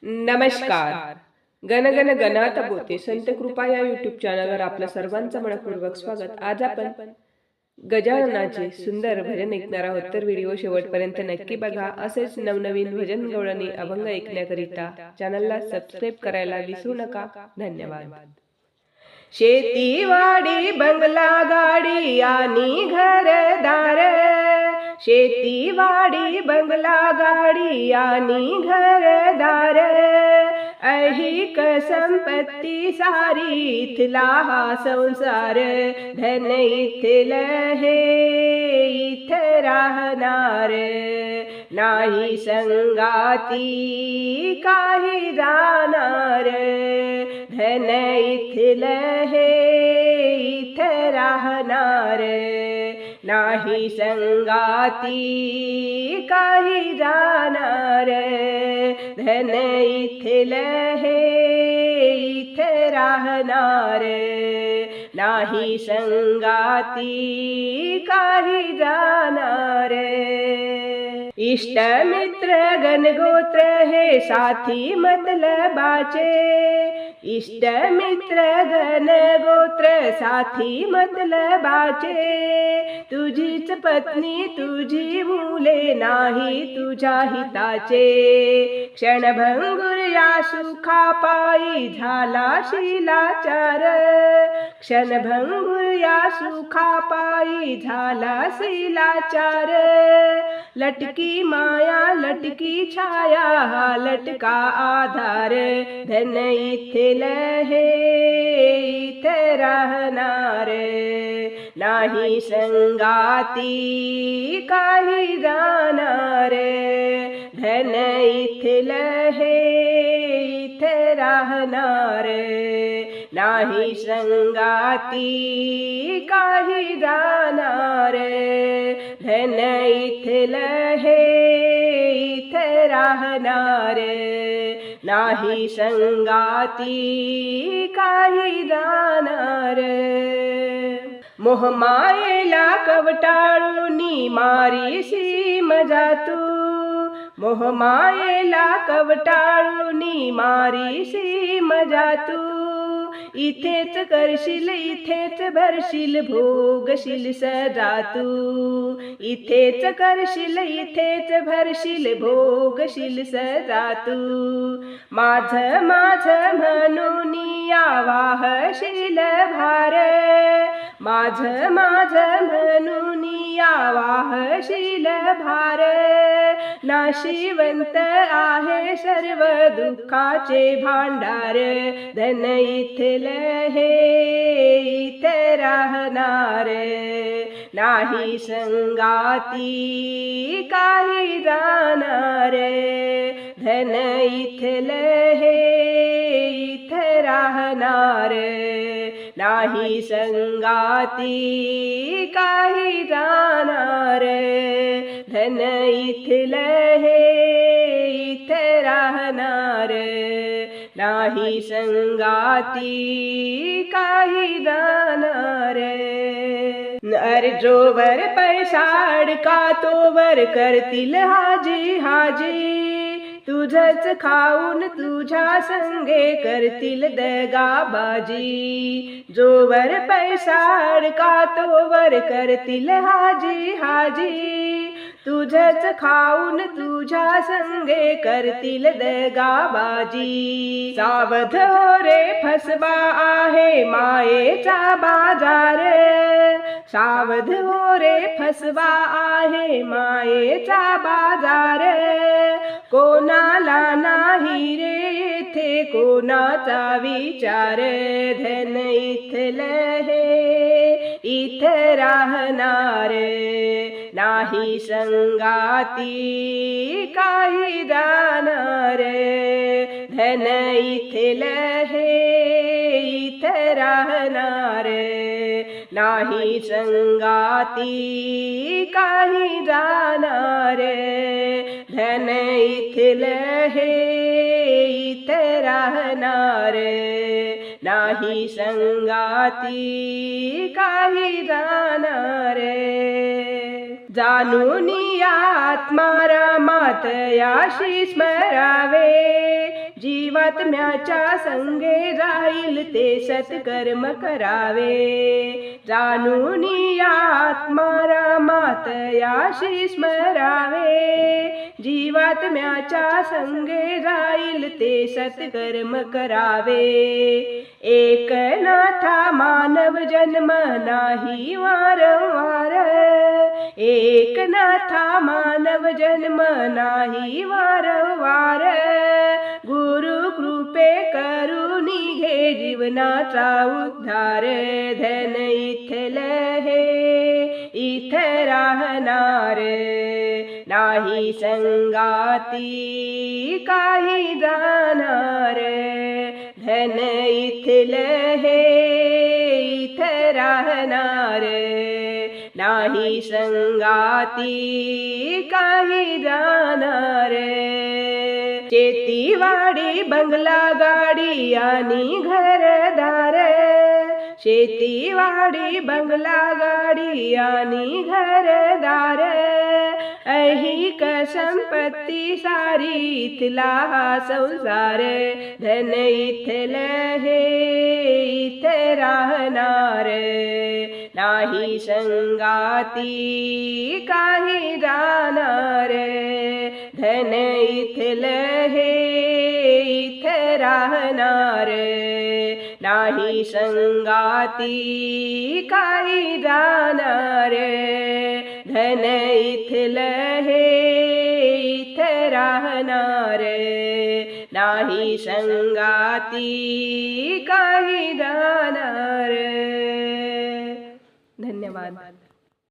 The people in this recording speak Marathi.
नमस्कार. गणगण गणात बोते संत कृपा या युट्यूब चॅनलवर आपलं सर्वांचं मनपूर्वक स्वागत. आज आपण गजाननाचे सुंदर भजन ऐकणार आहोत, तर व्हिडिओ शेवटपर्यंत नक्की बघा. असेच नवनवीन भजन गवळणी अभंग ऐकण्याकरिता चॅनलला सबस्क्राईब करायला विसरू नका. धन्यवाद. शेतीवाडी बंगला गाडी आणि घरदार, शेतीवाडी बंगला गाडी आणि घरदार, ऐहिक संपत्ती सारी इथला हा संसार, धन इथलं हे इथ राहणार, नाही संगाती काही जाणार, धन इथलं हे इथ राहणार, नाही संगाती काही जाणार, धन इथलं हे इथ राहणार, नाही संगाती काही जाणार. इष्ट मित्र गणगोत्र हे साथी मतलबाचे, इष्ट मित्र गणगोत्र साथी मतलबाचे, तुझीच पत्नी तुझी मुले नाही तुझ्या हिताचे, क्षणभंगुर या सुखापायी झाला शिलाचार, क्षणभंगुर या सुखापायी झाला शिलाचार, लटकी माया लटकी छाया हा लटका आधार, धन इथलं हे इथ राहणार, नाही संगाती काही जाणार, धन इथलं हे इथ राहणार, नाही संगाती काही जाणार, धन इथलं हे इथ राहणार, नाही संगाती काही जाणार. मोहमायेला कवटाळूनी मारीसी मजा तू, मोहमायेला कवटाळूनी मारीसी मजा तू, इथेच करशील इथेच भरशील भोगशील सजा तू, इथेच करशील इथेच भरशील भोगशील सजा तू, माझ माझ म्हणून या वाहशील भार, माझ माझ म्हणून या वाहशील भार, नाशिवंत आहे सर्व दुःखाचे भांडार, धन इथलं हे इथ राहणार, नाही संगाती काही जाणार, धन इथलं हे इथ राहणार, नाही संगाती काही जाणार, धन इथलं हे इथ राहणार, नाही संगाती काही जाणार. अरे जोवर पैसा अडका तोवर करतील हाजी हाजी, तुझच खाऊन तुझ्या संगे करतील दगाबाजी, जोवर पैसा अडका तोवर करतील हाजी हाजी, तुझच खाऊन तुझ्या संगे करतील दगाबाजी, सावध हो रे फसवा आहे मायेचा बाजार, सावध हो रे फसवा आहे मायेचा बाजार, कोणाला नाही रे येथे कोणाचा विचार, धन इथलं हे इथ राहणार, नाही संगाती काही जाणार, धन इथलं हे इथ राहणार, नाही संगाती काही जाणार, धन इथलं हे इथ राहणार, नाही संगाती काही जाणार. जाणून या आत्मारामात याशी स्मरावे, जीवात्म्याच्या संगे राहील ते सत्कर्म करावे, जाणून आत्मा रामात याशी स्मरावे, जीवात्म्याच्या संगे राहील ते सत्कर्म करावे, एकनाथा मानव जन्म नाही वारंवार, एकनाथा मानव जन्म नाही वारंवार, गुरु कृपे करुणी घे जीवनाचा उद्धार, धन इथल हे इथ राहणार, नाही संगाती काही जाणार, धन इथल हे इथ राहणार, नाही संगाती काही जाणार, शेतीवाडी बंगला गाडी आणि घरदार, शेतीवाडी बंगला गाडी आणि घरदार, ऐहिक संपत्ती सारी इथला हा संसार, धन इथल हे इथ राहणार, नाही संगाती काही जाणार, धन इथल हे इथ राहणार, नाही संगाती काही जाणार, धन इथल हे इथ राहणार, नाही संगाती काही जाणार. धन्यवाद.